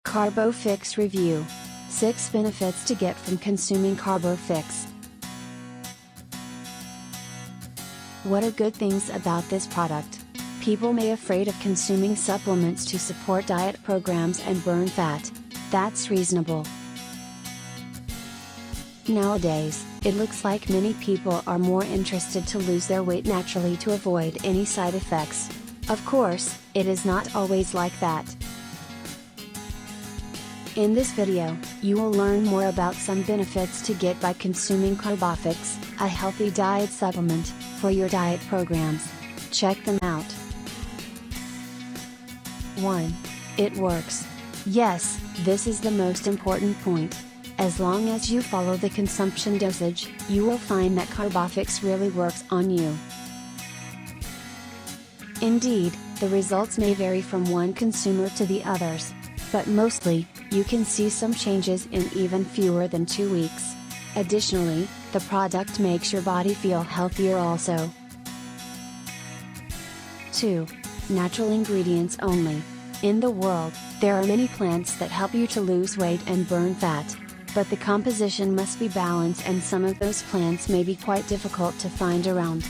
CarboFix Review. 6 benefits to get from consuming CarboFix. What are good things about this product? People may be afraid of consuming supplements to support diet programs and burn fat. That's reasonable. Nowadays, it looks like many people are more interested to lose their weight naturally to avoid any side effects. Of course, it is not always like that. In this video, you will learn more about some benefits to get by consuming CarboFix, a healthy diet supplement, for your diet programs. Check them out. 1. It works. Yes, this is the most important point. As long as you follow the consumption dosage, you will find that CarboFix really works on you. Indeed, the results may vary from one consumer to the others. But mostly, you can see some changes in even fewer than 2 weeks. Additionally, the product makes your body feel healthier also. 2. Natural ingredients only. In the world, there are many plants that help you to lose weight and burn fat. But the composition must be balanced, and some of those plants may be quite difficult to find around.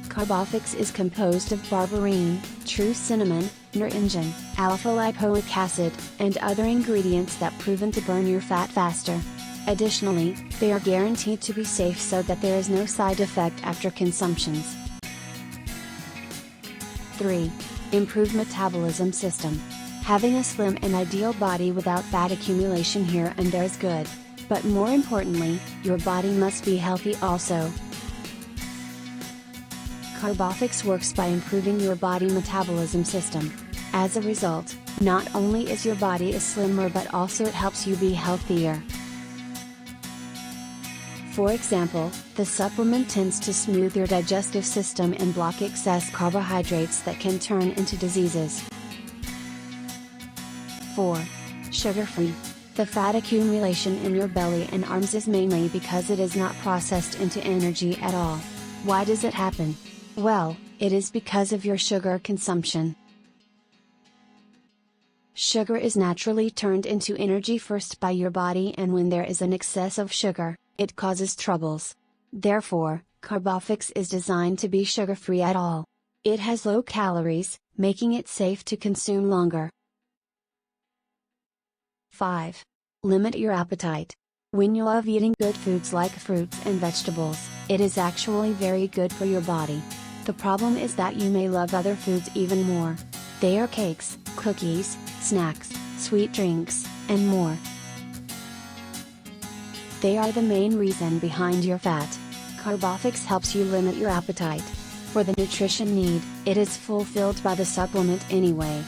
CarboFix is composed of berberine, true cinnamon, naringin, alpha-lipoic acid, and other ingredients that proven to burn your fat faster. Additionally, they are guaranteed to be safe so that there is no side effect after consumptions. 3. Improved metabolism system. Having a slim and ideal body without fat accumulation here and there is good. But more importantly, your body must be healthy also. CarboFix works by improving your body metabolism system. As a result, not only is your body slimmer but also it helps you be healthier. For example, the supplement tends to smooth your digestive system and block excess carbohydrates that can turn into diseases. 4. Sugar-free. The fat accumulation in your belly and arms is mainly because it is not processed into energy at all. Why does it happen? Well, it is because of your sugar consumption. Sugar is naturally turned into energy first by your body, and when there is an excess of sugar, it causes troubles. Therefore, CarboFix is designed to be sugar-free at all. It has low calories, making it safe to consume longer. 5. Limit your appetite. When you love eating good foods like fruits and vegetables, it is actually very good for your body. The problem is that you may love other foods even more. They are cakes, cookies, snacks, sweet drinks, and more. They are the main reason behind your fat. CarboFix helps you limit your appetite. For the nutrition need, it is fulfilled by the supplement anyway.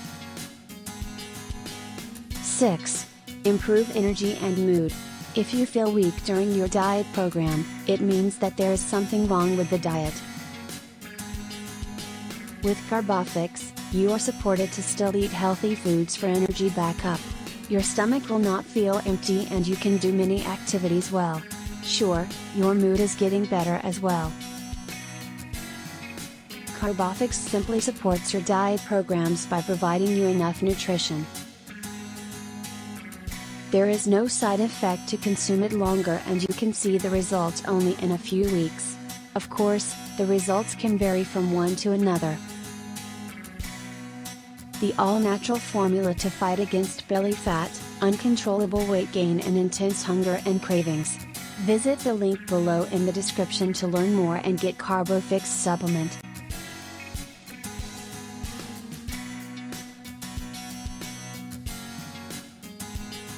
6. Improve energy and mood. If you feel weak during your diet program, it means that there is something wrong with the diet. With CarboFix, you are supported to still eat healthy foods for energy backup. Your stomach will not feel empty and you can do many activities well. Sure, your mood is getting better as well. CarboFix simply supports your diet programs by providing you enough nutrition. There is no side effect to consume it longer, and you can see the results only in a few weeks. Of course, the results can vary from one to another. The all-natural formula to fight against belly fat, uncontrollable weight gain and intense hunger and cravings. Visit the link below in the description to learn more and get CarboFix supplement.